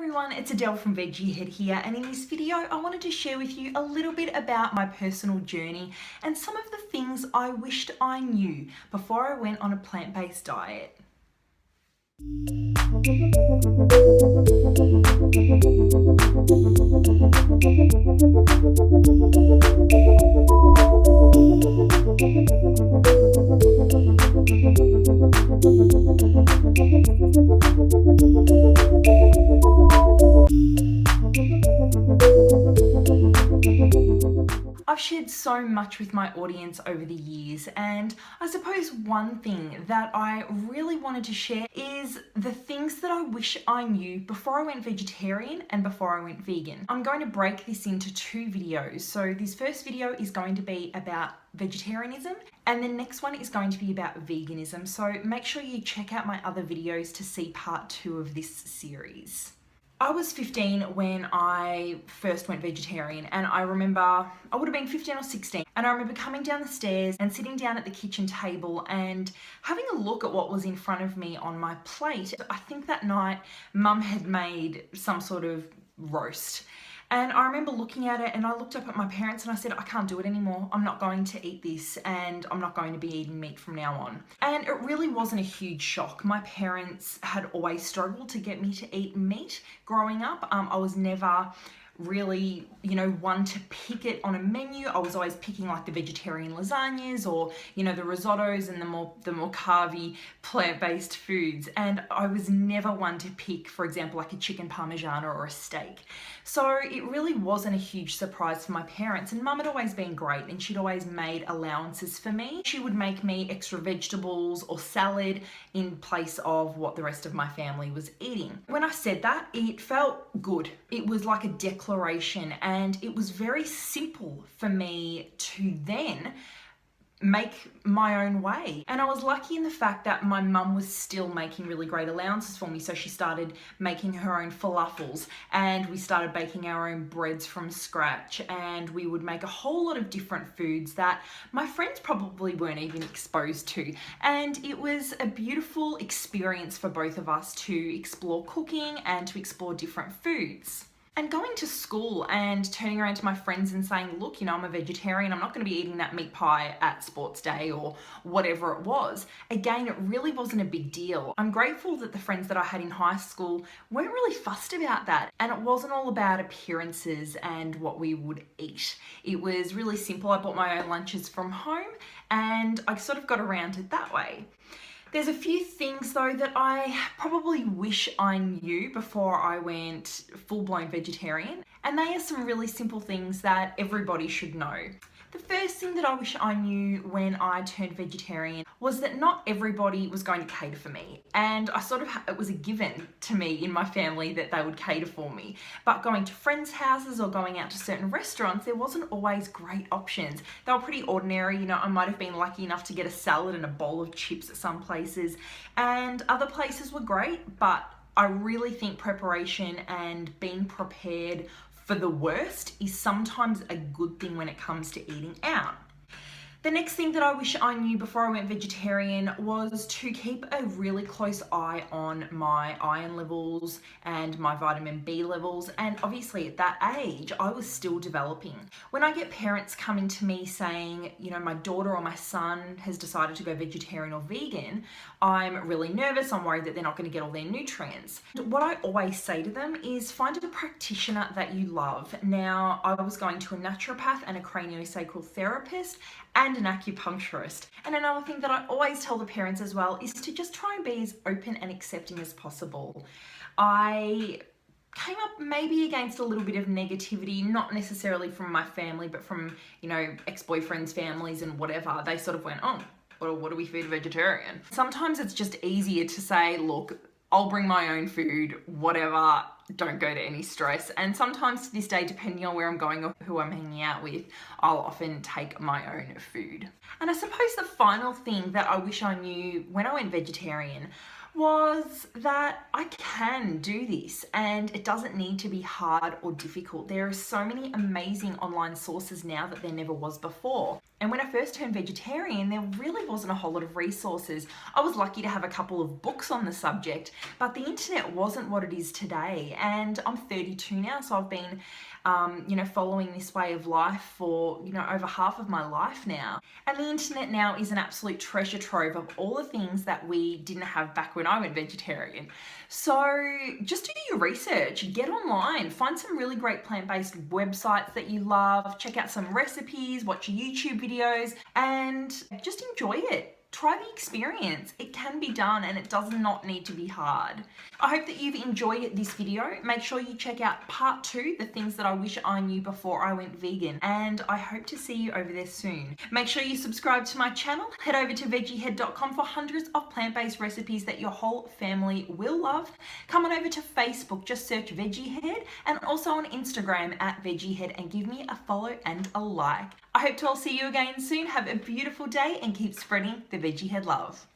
everyone, it's Adele from Veggie Head here, and in this video I wanted to share with you a little bit about my personal journey and some of the things I wished I knew before I went on a plant-based diet. I've shared so much with my audience over the years, and I suppose one thing that I really wanted to share is the things that I wish I knew before I went vegetarian and before I went vegan. I'm going to break this into two videos. So this first video is going to be about vegetarianism, and the next one is going to be about veganism. So make sure you check out my other videos to see part 2 of this series. I was 15 when I first went vegetarian, and I remember I would have been 15 or 16, and I remember coming down the stairs and sitting down at the kitchen table and having a look at what was in front of me on my plate. I think that night Mum had made some sort of roast, and I remember looking at it and I looked up at my parents and I said, I can't do it anymore. I'm not going to eat this, and I'm not going to be eating meat from now on. And it really wasn't a huge shock. My parents had always struggled to get me to eat meat growing up. I was never really, one to pick it on a menu. I was always picking like the vegetarian lasagnas or, the risottos and the more carby plant-based foods. And I was never one to pick, for example, like a chicken parmigiana or a steak. So it really wasn't a huge surprise for my parents. And Mum had always been great, and she'd always made allowances for me. She would make me extra vegetables or salad in place of what the rest of my family was eating. When I said that, it felt good. It was like a declaration, and it was very simple for me to then make my own way. And I was lucky in the fact that my mum was still making really great allowances for me. So she started making her own falafels, and we started baking our own breads from scratch, and we would make a whole lot of different foods that my friends probably weren't even exposed to. And it was a beautiful experience for both of us to explore cooking and to explore different foods. And going to school and turning around to my friends and saying, look, I'm a vegetarian, I'm not going to be eating that meat pie at sports day or whatever it was. Again, it really wasn't a big deal. I'm grateful that the friends that I had in high school weren't really fussed about that. And it wasn't all about appearances and what we would eat. It was really simple. I bought my own lunches from home, and I sort of got around it that way. There's a few things though that I probably wish I knew before I went full-blown vegetarian, and they are some really simple things that everybody should know. The first thing that I wish I knew when I turned vegetarian was that not everybody was going to cater for me. And it was a given to me in my family that they would cater for me. But going to friends' houses or going out to certain restaurants, there wasn't always great options. They were pretty ordinary. I might have been lucky enough to get a salad and a bowl of chips at some places, and other places were great, but I really think preparation and being prepared for the worst is sometimes a good thing when it comes to eating out. The next thing that I wish I knew before I went vegetarian was to keep a really close eye on my iron levels and my vitamin B levels. And obviously at that age, I was still developing. When I get parents coming to me saying, my daughter or my son has decided to go vegetarian or vegan, I'm really nervous. I'm worried that they're not going to get all their nutrients. What I always say to them is find a practitioner that you love. Now, I was going to a naturopath and a craniosacral therapist and an acupuncturist. And another thing that I always tell the parents as well is to just try and be as open and accepting as possible. I came up maybe against a little bit of negativity, not necessarily from my family, but from, ex-boyfriends' families and whatever. They sort of went, oh, well, what do we feed a vegetarian? Sometimes it's just easier to say, look, I'll bring my own food, whatever, don't go to any stress. And sometimes to this day, depending on where I'm going or who I'm hanging out with, I'll often take my own food. And I suppose the final thing that I wish I knew when I went vegetarian was that I can do this and it doesn't need to be hard or difficult. There are so many amazing online sources now that there never was before. And when I first turned vegetarian, there really wasn't a whole lot of resources. I was lucky to have a couple of books on the subject, but the internet wasn't what it is today. And I'm 32 now, so I've been following this way of life for, over half of my life now. And the internet now is an absolute treasure trove of all the things that we didn't have back when I went vegetarian. So just do your research, get online, find some really great plant-based websites that you love, check out some recipes, watch YouTube videos, and just enjoy it. Try the experience. It can be done and it does not need to be hard. I hope that you've enjoyed this video. Make sure you check out part 2, the things that I wish I knew before I went vegan, and I hope to see you over there soon. Make sure you subscribe to my channel. Head over to veggiehead.com for hundreds of plant-based recipes that your whole family will love. Come on over to Facebook, just search Veggiehead, and also on Instagram at Veggiehead, and give me a follow and a like. I hope to all see you again soon. Have a beautiful day and keep spreading the Veggiehead love.